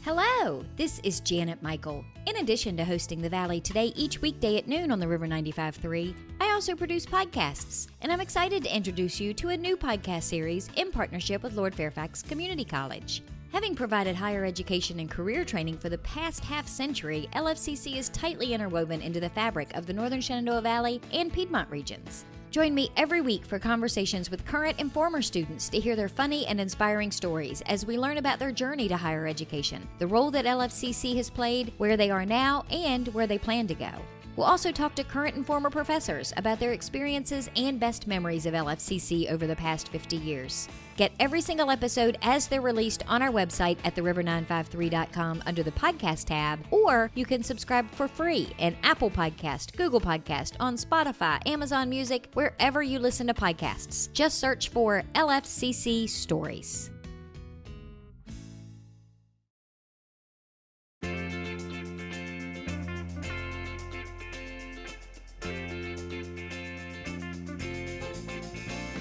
Hello, this is Janet Michael. In addition to hosting The Valley Today each weekday at noon on the River 95.3, I also produce podcasts, and I'm excited to introduce you to a new podcast series in partnership with Lord Fairfax Community College. Having provided higher education and career training for the past half-century, LFCC is tightly interwoven into the fabric of the Northern Shenandoah Valley and Piedmont regions. Join me every week for conversations with current and former students to hear their funny and inspiring stories as we learn about their journey to higher education, the role that LFCC has played, where they are now, and where they plan to go. We'll also talk to current and former professors about their experiences and best memories of LFCC over the past 50 years. Get every single episode as they're released on our website at theriver953.com under the podcast tab, or you can subscribe for free in Apple Podcast, Google Podcast, on Spotify, Amazon Music, wherever you listen to podcasts. Just search for LFCC Stories.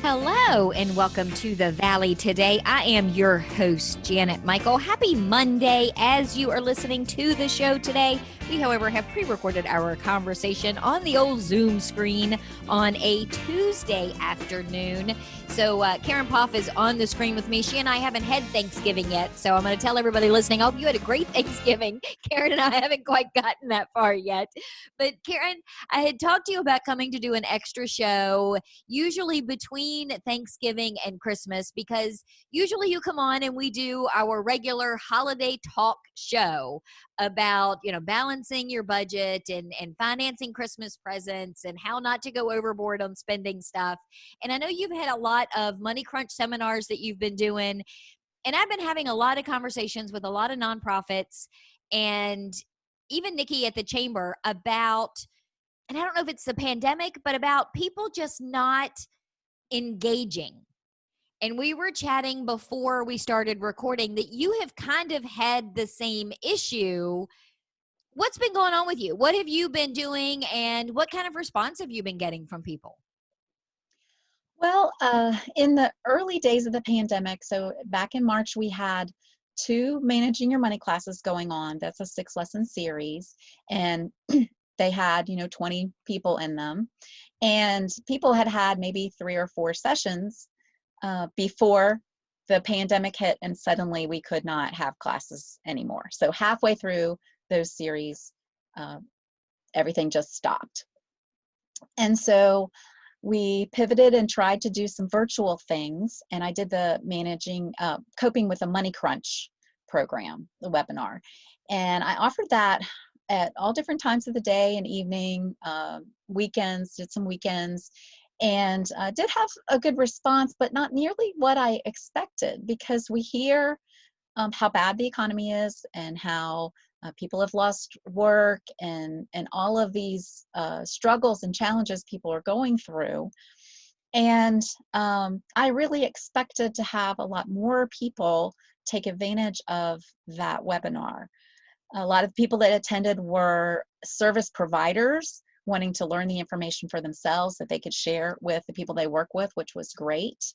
Hello and welcome to The Valley Today. I am your host, Janet Michael. Happy Monday as you are listening to the show today. We, however, have pre-recorded our conversation on the old Zoom screen on a Tuesday afternoon. So Karen Poff is on the screen with me. She and I haven't had Thanksgiving yet, so I'm going to tell everybody listening, I hope you had a great Thanksgiving. Karen and I haven't quite gotten that far yet. But Karen, I had talked to you about coming to do an extra show, usually between Thanksgiving and Christmas, because usually you come on and we do our regular holiday talk show about, balancing your budget and financing Christmas presents and how not to go overboard on spending stuff. And I know you've had a lot of Money Crunch seminars that you've been doing. And I've been having a lot of conversations with a lot of nonprofits and even Nikki at the Chamber about, and I don't know if it's the pandemic, but about people just not engaging. And we were chatting before we started recording that you have kind of had the same issue. What's been going on with you? What have you been doing, and what kind of response have you been getting from people? Well, in the early days of the pandemic, so back in March, we had 2 Managing Your Money classes going on. That's a 6-lesson series, and they had, 20 people in them. And people had maybe 3 or 4 sessions before the pandemic hit, and suddenly we could not have classes anymore. So halfway through those series, everything just stopped. And so we pivoted and tried to do some virtual things, and I did the Coping with a Money Crunch program, the webinar. And I offered that at all different times of the day and evening, weekends, did some weekends, and did have a good response, but not nearly what I expected, because we hear how bad the economy is and how people have lost work and all of these struggles and challenges people are going through. And I really expected to have a lot more people take advantage of that webinar. A lot of people that attended were service providers wanting to learn the information for themselves that they could share with the people they work with, which was great.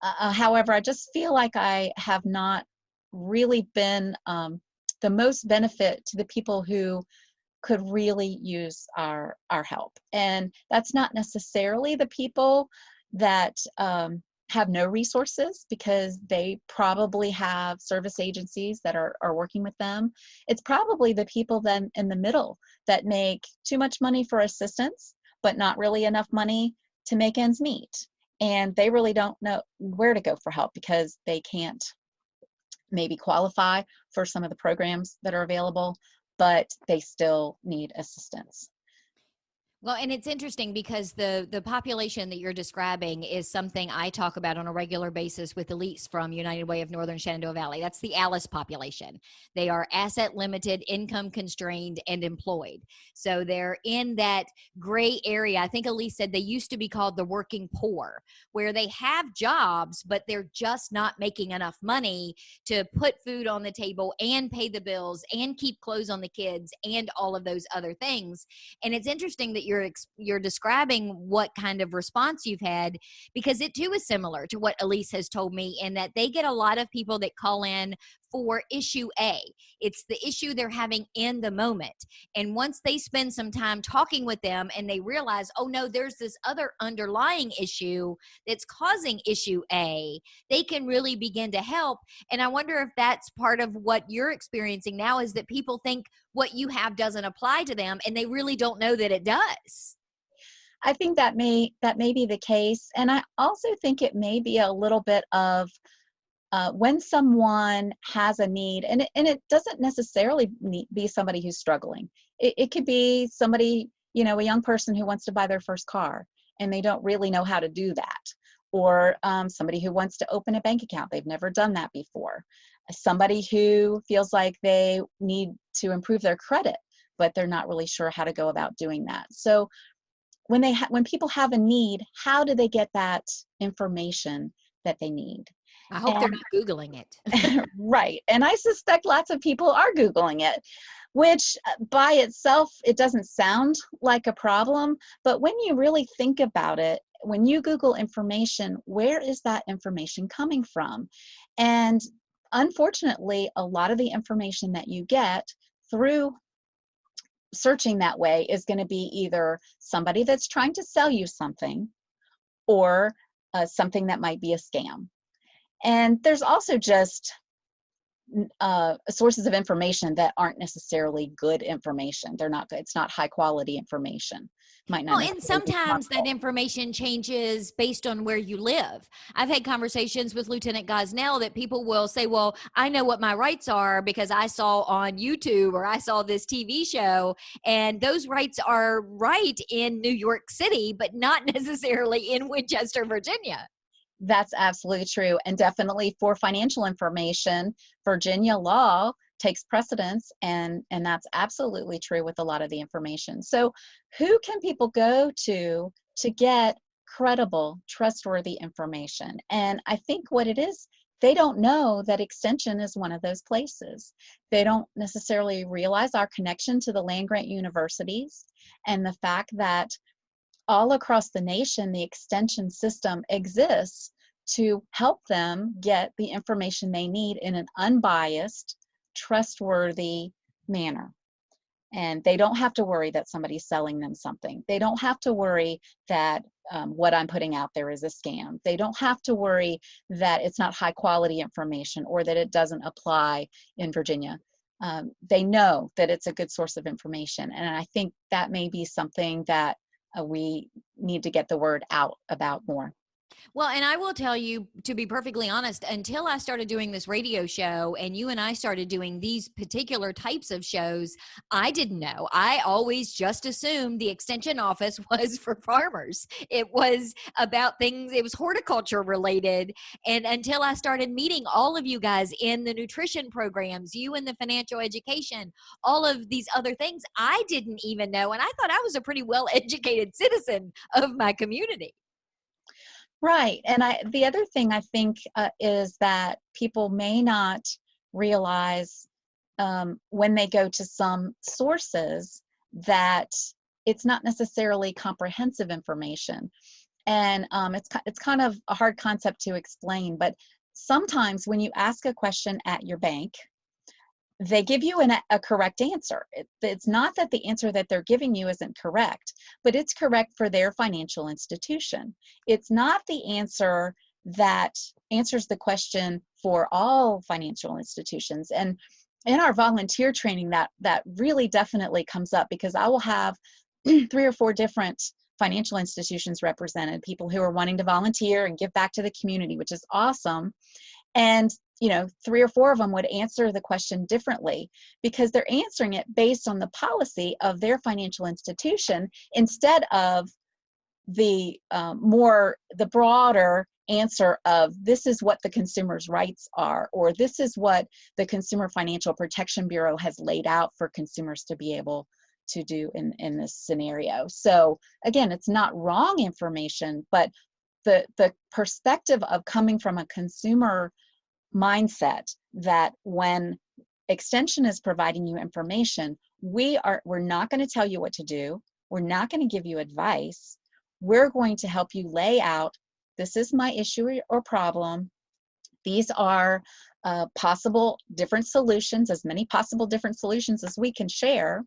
However, I just feel like I have not really been the most benefit to the people who could really use our help. And that's not necessarily the people that have no resources, because they probably have service agencies that are working with them. It's probably the people then in the middle that make too much money for assistance, but not really enough money to make ends meet. And they really don't know where to go for help, because they can't maybe qualify for some of the programs that are available, but they still need assistance. Well, and it's interesting because the population that you're describing is something I talk about on a regular basis with Elise from United Way of Northern Shenandoah Valley. That's the ALICE population. They are asset limited, income constrained, and employed. So they're in that gray area. I think Elise said they used to be called the working poor, where they have jobs, but they're just not making enough money to put food on the table and pay the bills and keep clothes on the kids and all of those other things. And it's interesting that you're describing what kind of response you've had, because it too is similar to what Elise has told me, in that they get a lot of people that call in for issue A. It's the issue they're having in the moment. And once they spend some time talking with them and they realize, oh no, there's this other underlying issue that's causing issue A, they can really begin to help. And I wonder if that's part of what you're experiencing now, is that people think what you have doesn't apply to them and they really don't know that it does. I think that may be the case. And I also think it may be a little bit of when someone has a need, and it doesn't necessarily be somebody who's struggling. It could be somebody, a young person who wants to buy their first car and they don't really know how to do that. Or somebody who wants to open a bank account. They've never done that before. Somebody who feels like they need to improve their credit, but they're not really sure how to go about doing that. So when people have a need, how do they get that information that they need? I hope they're not Googling it. Right. And I suspect lots of people are Googling it, which by itself, it doesn't sound like a problem. But when you really think about it, when you Google information, where is that information coming from? And unfortunately, a lot of the information that you get through searching that way is going to be either somebody that's trying to sell you something, or something that might be a scam. And there's also just sources of information that aren't necessarily good information. They're not good. It's not high quality information. Might not. Well, and sometimes that information changes based on where you live. I've had conversations with Lieutenant Gosnell that people will say, well, I know what my rights are because I saw on YouTube or I saw this TV show, and those rights are right in New York City, but not necessarily in Winchester, Virginia. That's absolutely true. And definitely for financial information, Virginia law takes precedence, and that's absolutely true with a lot of the information. So who can people go to get credible, trustworthy information? And I think what it is, they don't know that Extension is one of those places. They don't necessarily realize our connection to the land-grant universities and the fact that all across the nation, the Extension system exists to help them get the information they need in an unbiased, trustworthy manner. And they don't have to worry that somebody's selling them something. They don't have to worry that what I'm putting out there is a scam. They don't have to worry that it's not high quality information or that it doesn't apply in Virginia. They know that it's a good source of information. And I think that may be something that we need to get the word out about more. Well, and I will tell you, to be perfectly honest, until I started doing this radio show and you and I started doing these particular types of shows, I didn't know. I always just assumed the Extension office was for farmers. It was about things, it was horticulture related. And until I started meeting all of you guys in the nutrition programs, you in the financial education, all of these other things, I didn't even know. And I thought I was a pretty well-educated citizen of my community. Right. And the other thing I think is that people may not realize when they go to some sources that it's not necessarily comprehensive information. And it's kind of a hard concept to explain, but sometimes when you ask a question at your bank, they give you a correct answer. It's not that the answer that they're giving you isn't correct, but it's correct for their financial institution. It's not the answer that answers the question for all financial institutions. And in our volunteer training, that really definitely comes up, because I will have 3 or 4 different financial institutions represented, people who are wanting to volunteer and give back to the community, which is awesome. And 3 or 4 of them would answer the question differently because they're answering it based on the policy of their financial institution instead of the broader answer of this is what the consumer's rights are, or this is what the Consumer Financial Protection Bureau has laid out for consumers to be able to do in this scenario. So again, it's not wrong information, but the perspective of coming from a consumer mindset that when Extension is providing you information, we're not going to tell you what to do. We're not going to give you advice. We're going to help you lay out, this is my issue or problem. These are possible different solutions, as many possible different solutions as we can share.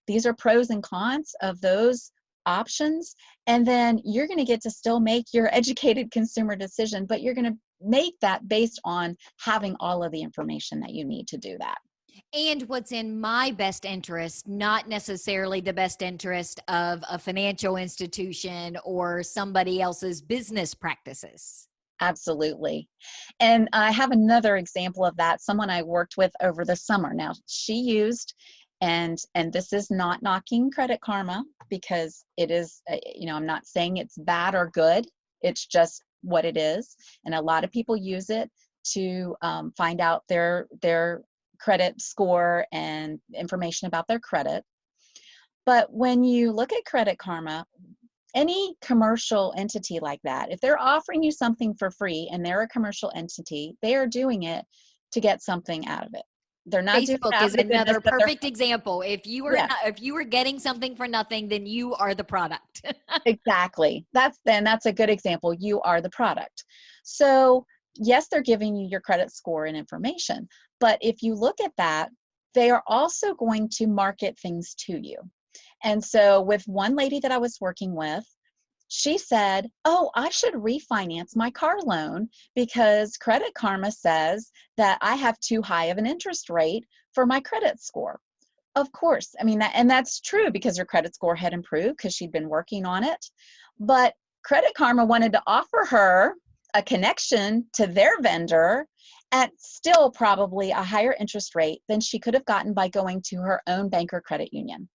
These are pros and cons of those options. And then you're going to get to still make your educated consumer decision, but you're going to make that based on having all of the information that you need to do that. And what's in my best interest, not necessarily the best interest of a financial institution or somebody else's business practices. Absolutely. And I have another example of that, someone I worked with over the summer. Now, she used, and this is not knocking Credit Karma, because it is, I'm not saying it's bad or good. It's just what it is. And a lot of people use it to find out their credit score and information about their credit. But when you look at Credit Karma, any commercial entity like that, if they're offering you something for free and they're a commercial entity, they are doing it to get something out of it. They're not doing it Facebook out is of the goodness another of their perfect example. If you were Yeah. if you were getting something for nothing, then you are the product. Exactly. That's a good example. You are the product. So yes, they're giving you your credit score and information, but if you look at that, they are also going to market things to you. And so with one lady that I was working with, she said, oh, I should refinance my car loan because Credit Karma says that I have too high of an interest rate for my credit score. Of course, I mean, that's true because her credit score had improved because she'd been working on it. But Credit Karma wanted to offer her a connection to their vendor at still probably a higher interest rate than she could have gotten by going to her own bank or credit union.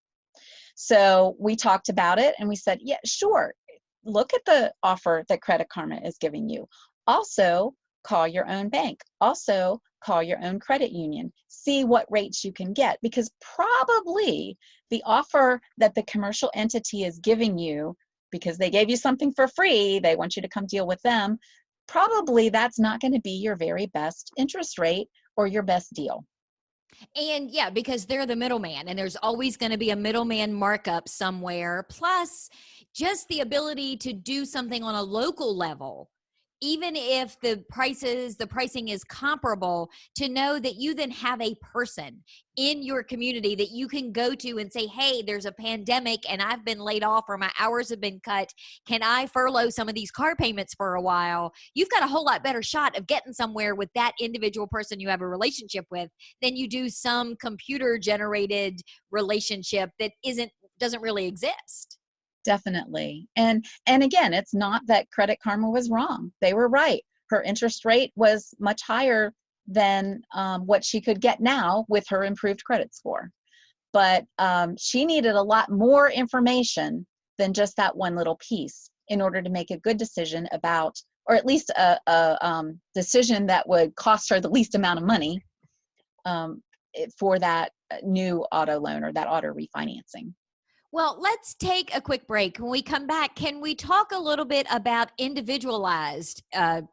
So we talked about it and we said, yeah, sure. Look at the offer that Credit Karma is giving you. Also, call your own bank. Also, call your own credit union. See what rates you can get, because probably the offer that the commercial entity is giving you, because they gave you something for free, they want you to come deal with them, probably that's not going to be your very best interest rate or your best deal. And yeah, because they're the middleman and there's always going to be a middleman markup somewhere. Plus, just the ability to do something on a local level, even if the pricing is comparable, to know that you then have a person in your community that you can go to and say, hey, there's a pandemic and I've been laid off or my hours have been cut. Can I furlough some of these car payments for a while? You've got a whole lot better shot of getting somewhere with that individual person you have a relationship with than you do some computer generated relationship that doesn't really exist. Definitely. And again, it's not that Credit Karma was wrong. They were right. Her interest rate was much higher than what she could get now with her improved credit score. But she needed a lot more information than just that one little piece in order to make a good decision about, or at least a decision that would cost her the least amount of money for that new auto loan or that auto refinancing. Well, let's take a quick break. When we come back, can we talk a little bit about individualized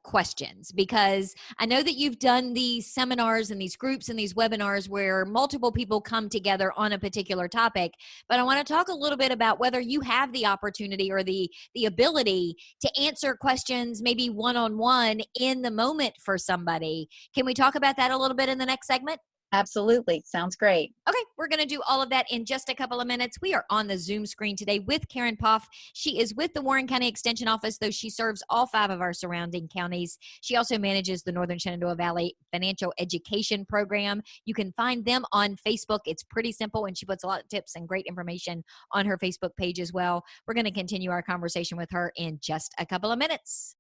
questions? Because I know that you've done these seminars and these groups and these webinars where multiple people come together on a particular topic. But I want to talk a little bit about whether you have the opportunity or the ability to answer questions maybe one-on-one in the moment for somebody. Can we talk about that a little bit in the next segment? Absolutely. Sounds great. Okay, we're going to do all of that in just a couple of minutes. We are on the Zoom screen today with Karen Poff. She is with the Warren County Extension Office, though she serves all 5 of our surrounding counties. She also manages the Northern Shenandoah Valley Financial Education Program. You can find them on Facebook. It's pretty simple, and she puts a lot of tips and great information on her Facebook page as well. We're going to continue our conversation with her in just a couple of minutes.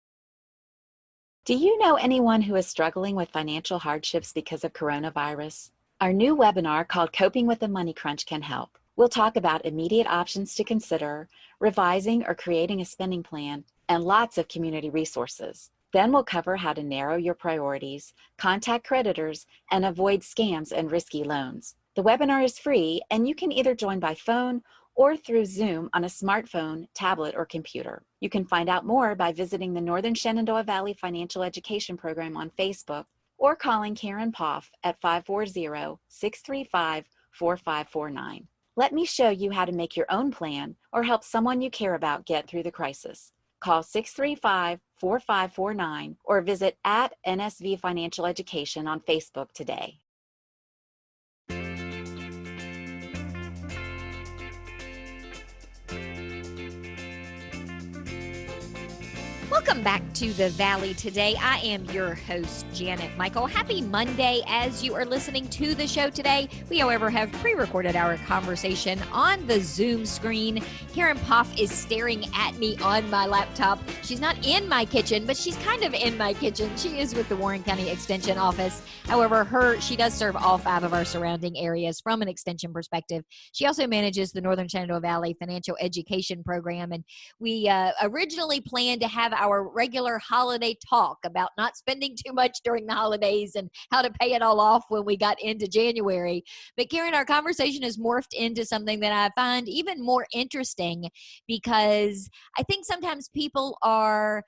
Do you know anyone who is struggling with financial hardships because of coronavirus? Our new webinar called Coping with the Money Crunch can help. We'll talk about immediate options to consider, revising or creating a spending plan, and lots of community resources. Then we'll cover how to narrow your priorities, contact creditors, and avoid scams and risky loans. The webinar is free, and you can either join by phone or through Zoom on a smartphone, tablet, or computer. You can find out more by visiting the Northern Shenandoah Valley Financial Education Program on Facebook or calling Karen Poff at 540-635-4549. Let me show you how to make your own plan or help someone you care about get through the crisis. Call 635-4549 or visit at NSV Financial Education on Facebook today. Welcome back to the Valley today. I am your host, Janet Michael. Happy Monday as you are listening to the show today. We, however, have pre-recorded our conversation on the Zoom screen. Karen Poff is staring at me on my laptop. She's not in my kitchen, but she's kind of in my kitchen. She is with the Warren County Extension Office. However, she does serve all 5 of our surrounding areas from an extension perspective. She also manages the Northern Shenandoah Valley Financial Education Program, and we originally planned to have our regular holiday talk about not spending too much during the holidays and how to pay it all off when we got into January. But Karen, our conversation has morphed into something that I find even more interesting, because I think sometimes people are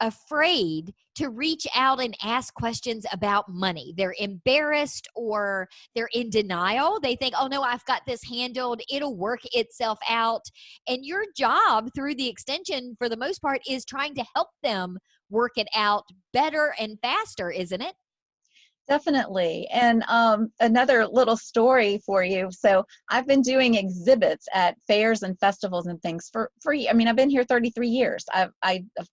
afraid to reach out and ask questions about money. They're embarrassed or they're in denial. They think, oh no, I've got this handled. It'll work itself out. And your job through the extension, for the most part, is trying to help them work it out better and faster, isn't it? Definitely. And another little story for you. So I've been doing exhibits at fairs and festivals and things for I mean, I've been here 33 years. I've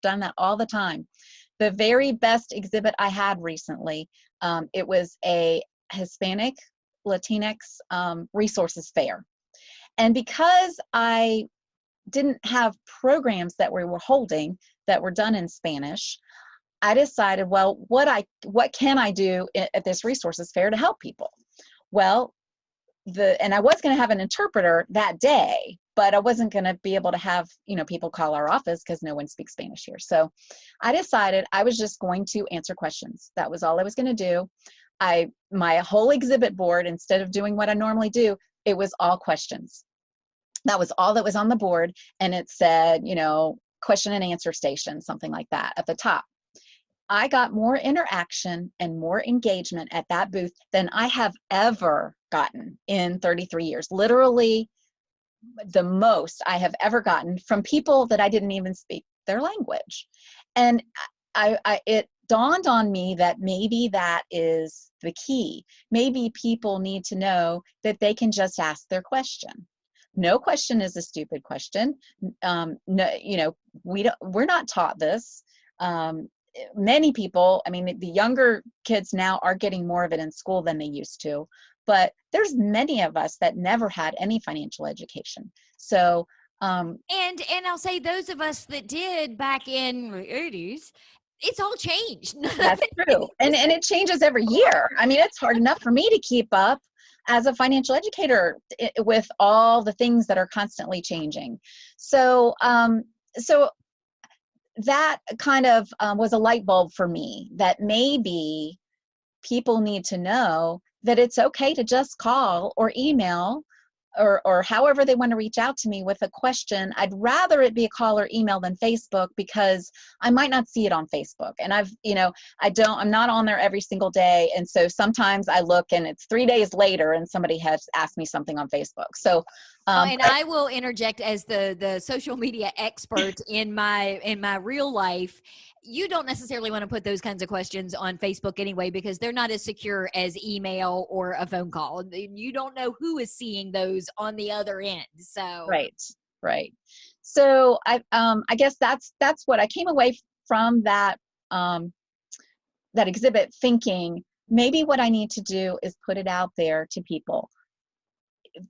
done that all the time. The very best exhibit I had recently, it was a Hispanic Latinx resources fair. And because I didn't have programs that we were holding that were done in Spanish, I decided, well, what can I do at this resources fair to help people? Well, and I was going to have an interpreter that day, but I wasn't going to be able to have, people call our office because no one speaks Spanish here. So I decided I was just going to answer questions. That was all I was going to do. My whole exhibit board, instead of doing what I normally do, it was all questions. That was all that was on the board. And it said, question and answer station, something like that at the top. I got more interaction and more engagement at that booth than I have ever gotten in 33 years. Literally the most I have ever gotten from people that I didn't even speak their language. And it dawned on me that maybe that is the key. Maybe people need to know that they can just ask their question. No question is a stupid question. No, we're not taught this. Many people, I mean, the younger kids now are getting more of it in school than they used to, but there's many of us that never had any financial education. So, and I'll say those of us that did back in the 80s, it's all changed. That's true. And it changes every year. I mean, it's hard enough for me to keep up as a financial educator with all the things that are constantly changing. So that kind of was a light bulb for me, that maybe people need to know that it's okay to just call or email or however they want to reach out to me with a question. I'd rather it be a call or email than Facebook, because I might not see it on Facebook. And I'm not on there every single day. And so sometimes I look and it's 3 days later and somebody has asked me something on Facebook. So, I will interject as the social media expert in my real life. You don't necessarily want to put those kinds of questions on Facebook anyway, because they're not as secure as email or a phone call. You don't know who is seeing those on the other end. So right. So I guess that's what I came away from that exhibit thinking. Maybe what I need to do is put it out there to people.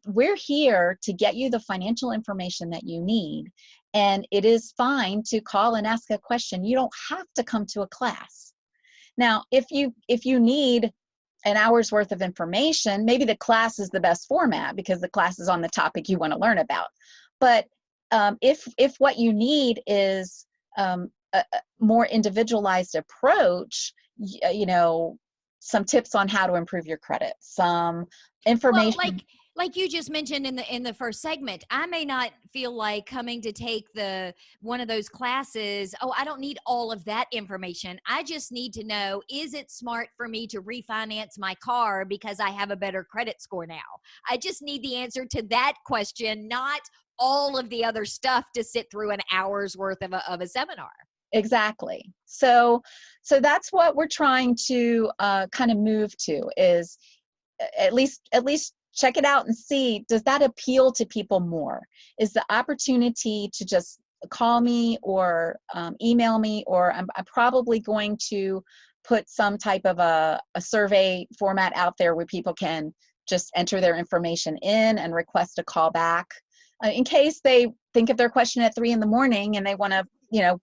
We're here to get you the financial information that you need. And it is fine to call and ask a question. You don't have to come to a class. Now, if you need an hour's worth of information, maybe the class is the best format because the class is on the topic you want to learn about. But if what you need is a more individualized approach, some tips on how to improve your credit, some information. Well, like you just mentioned in the first segment, I may not feel like coming to take one of those classes. Oh, I don't need all of that information. I just need to know, is it smart for me to refinance my car because I have a better credit score now? I just need the answer to that question, not all of the other stuff to sit through an hour's worth of a seminar. Exactly. So that's what we're trying to kind of move to, is at least check it out and see, does that appeal to people more? Is the opportunity to just call me or email me, or I'm probably going to put some type of a survey format out there where people can just enter their information in and request a call back in case they think of their question at 3 a.m. and they want to,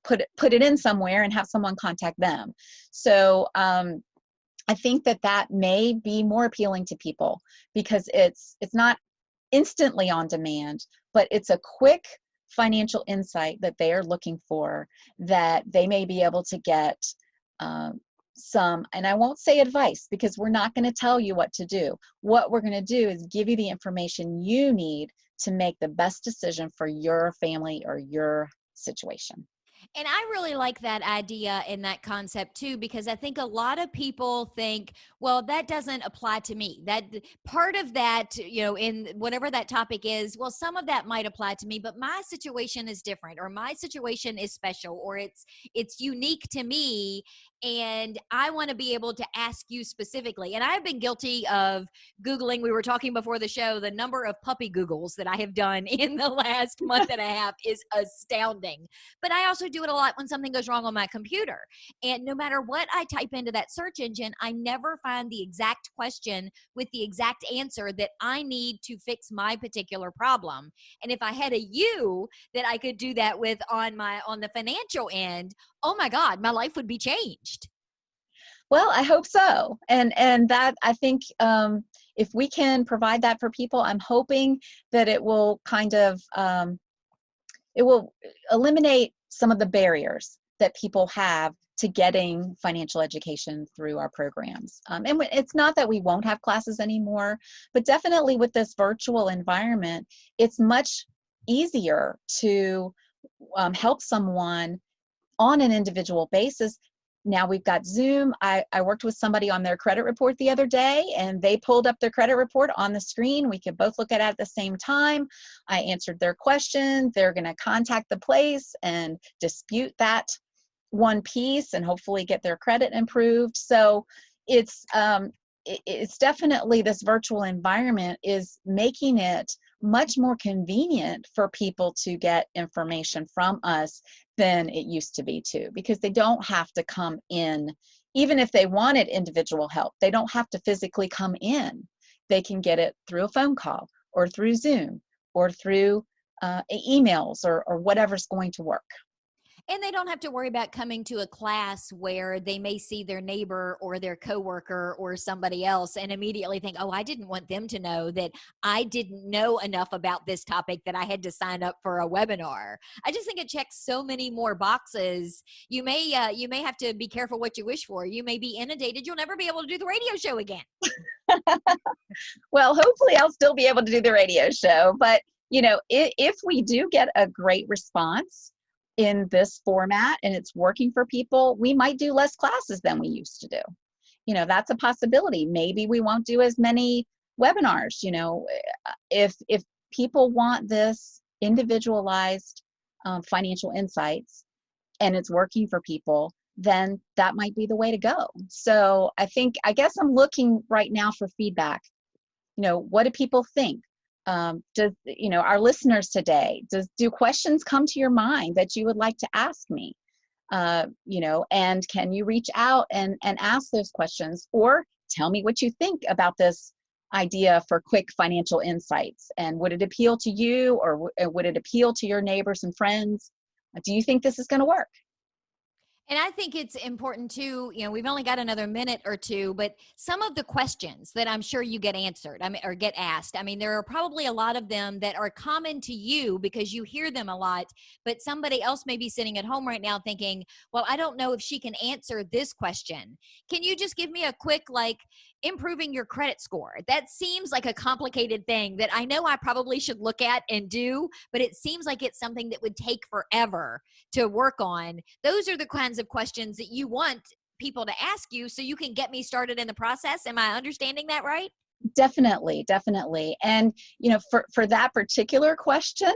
put it in somewhere and have someone contact them. So I think that may be more appealing to people, because it's not instantly on demand, but it's a quick financial insight that they are looking for, that they may be able to get some, and I won't say advice, because we're not going to tell you what to do. What we're going to do is give you the information you need to make the best decision for your family or your situation. And I really like that idea and that concept too, because I think a lot of people think, well, that doesn't apply to me. That part of that, in whatever that topic is, well, some of that might apply to me, but my situation is different, or my situation is special, or it's unique to me. And I want to be able to ask you specifically. And I've been guilty of Googling. We were talking before the show, the number of puppy Googles that I have done in the last month and a half is astounding. But I also do it a lot when something goes wrong on my computer. And no matter what I type into that search engine, I never find the exact question with the exact answer that I need to fix my particular problem. And if I had a you that I could do that with on the financial end, oh my God, my life would be changed. Well, I hope so. And that, I think, if we can provide that for people, I'm hoping that it will kind of, it will eliminate some of the barriers that people have to getting financial education through our programs. And it's not that we won't have classes anymore, but definitely with this virtual environment, it's much easier to help someone on an individual basis. Now we've got Zoom. I worked with somebody on their credit report the other day, and they pulled up their credit report on the screen. We could both look at it at the same time. I answered their question. They're going to contact the place and dispute that one piece and hopefully get their credit improved. So it's definitely, this virtual environment is making it much more convenient for people to get information from us than it used to be too, because they don't have to come in. Even if they wanted individual help, they don't have to physically come in. They can get it through a phone call or through Zoom or through emails or whatever's going to work. And they don't have to worry about coming to a class where they may see their neighbor or their coworker or somebody else and immediately think, oh, I didn't want them to know that I didn't know enough about this topic that I had to sign up for a webinar. I just think it checks so many more boxes. You may have to be careful what you wish for. You may be inundated. You'll never be able to do the radio show again. Well, hopefully I'll still be able to do the radio show. But, if we do get a great response in this format and it's working for people, we might do less classes than we used to do. That's a possibility. Maybe we won't do as many webinars. If people want this individualized financial insights and it's working for people, then that might be the way to go. So I guess I'm looking right now for feedback. What do people think? Does our listeners today, do questions come to your mind that you would like to ask me? And can you reach out and ask those questions, or tell me what you think about this idea for quick financial insights? And would it appeal to you, or would it appeal to your neighbors and friends? Do you think this is going to work? And I think it's important too, we've only got another minute or two, but some of the questions that I'm sure you get answered, or get asked, there are probably a lot of them that are common to you because you hear them a lot, but somebody else may be sitting at home right now thinking, well, I don't know if she can answer this question. Can you just give me a quick, improving your credit score? That seems like a complicated thing that I know I probably should look at and do, but it seems like it's something that would take forever to work on. Those are the kinds of questions that you want people to ask you so you can get me started in the process. Am I understanding that right? Definitely, definitely. And, for that particular question,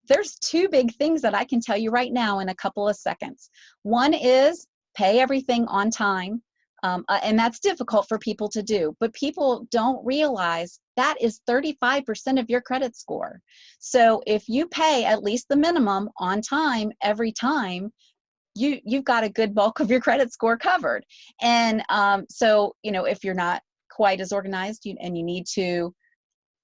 there's two big things that I can tell you right now in a couple of seconds. One is pay everything on time. And that's difficult for people to do, but people don't realize that is 35% of your credit score. So if you pay at least the minimum on time every time, you've got a good bulk of your credit score covered. And so, if you're not quite as organized and you need to,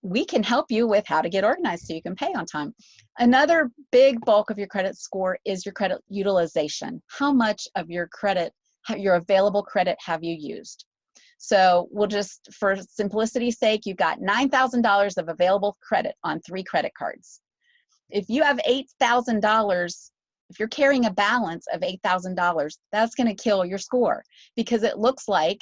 we can help you with how to get organized so you can pay on time. Another big bulk of your credit score is your credit utilization. How much of your available credit have you used? So we'll just, for simplicity's sake, you've got $9,000 of available credit on 3 credit cards. If you have $8,000, if you're carrying a balance of $8,000, that's going to kill your score, because it looks like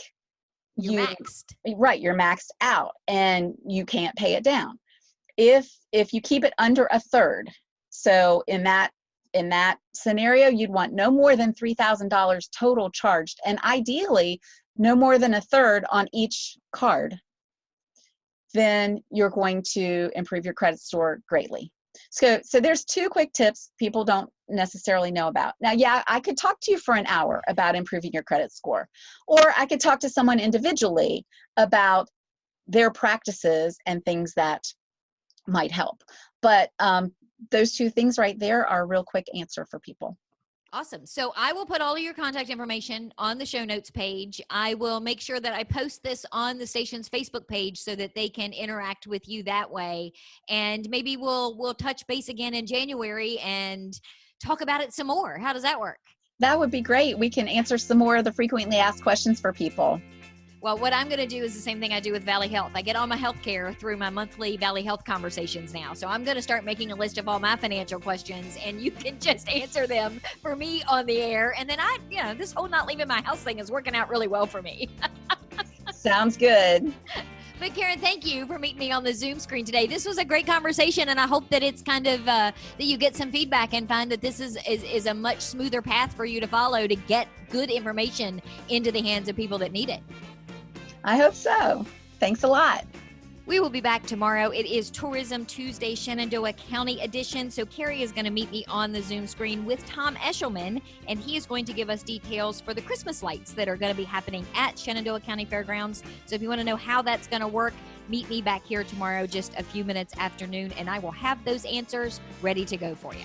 you're maxed. Right, you're maxed out and you can't pay it down. If you keep it under a third, so in that scenario, you'd want no more than $3,000 total charged, and ideally no more than a third on each card, then you're going to improve your credit score greatly. So there's 2 quick tips people don't necessarily know about. Now, yeah, I could talk to you for an hour about improving your credit score, or I could talk to someone individually about their practices and things that might help. But those 2 things right there are a real quick answer for people. Awesome. So I will put all of your contact information on the show notes page. I will make sure that I post this on the station's Facebook page so that they can interact with you that way. And maybe we'll touch base again in January and talk about it some more. How does that work? That would be great. We can answer some more of the frequently asked questions for people. Well, what I'm going to do is the same thing I do with Valley Health. I get all my health care through my monthly Valley Health conversations now. So I'm going to start making a list of all my financial questions, and you can just answer them for me on the air. And then this whole not leaving my house thing is working out really well for me. Sounds good. But Karen, thank you for meeting me on the Zoom screen today. This was a great conversation, and I hope that it's kind of that you get some feedback and find that this is a much smoother path for you to follow to get good information into the hands of people that need it. I hope so. Thanks a lot. We will be back tomorrow. It is Tourism Tuesday, Shenandoah County edition. So Carrie is going to meet me on the Zoom screen with Tom Eshelman, and he is going to give us details for the Christmas lights that are going to be happening at Shenandoah County Fairgrounds. So if you want to know how that's going to work, meet me back here tomorrow just a few minutes after noon, and I will have those answers ready to go for you.